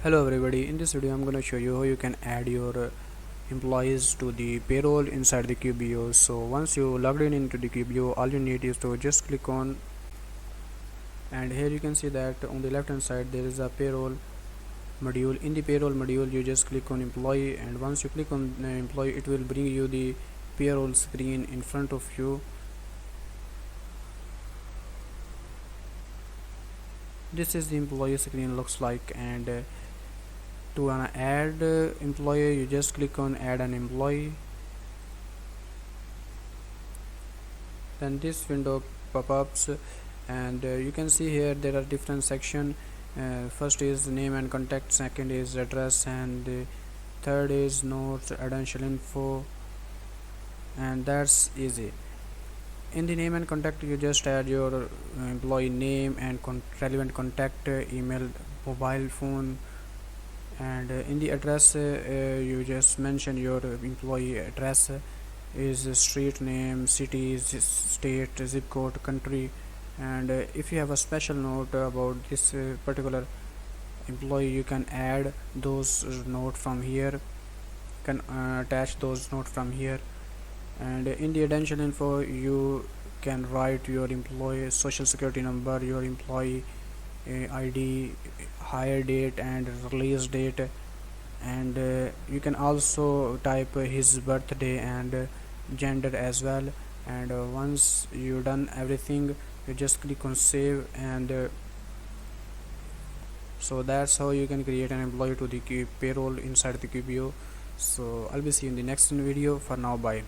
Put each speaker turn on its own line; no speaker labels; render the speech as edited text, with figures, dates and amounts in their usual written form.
Hello everybody, in this video I'm going to show you how you can add your employees to the payroll inside the QBO. So once you logged in into the QBO, all you need is to just click on, and here you can see that on the left hand side there is a payroll module. In the payroll module you just click on employee, and once you click on employee it will bring you the payroll screen in front of you. This is the employee screen looks like, and to add employee you just click on add an employee. Then this window pop-ups, and you can see here there are different section. First is name and contact, second is address, and third is notes, essential info, and that's easy. In the name and contact you just add your employee name and relevant contact, email, mobile phone, and in the address you just mention your employee address is street name, city, state, zip code, country, and if you have a special note about this particular employee you can add those note from here, can attach those note from here. And in the essential info you can write your employee social security number, your employee ID, hire date and release date, and you can also type his birthday and gender as well. And once you done everything you just click on save, and so that's how you can create an employee to the payroll inside the QBO. So I'll be seeing you in the next video. For now, bye.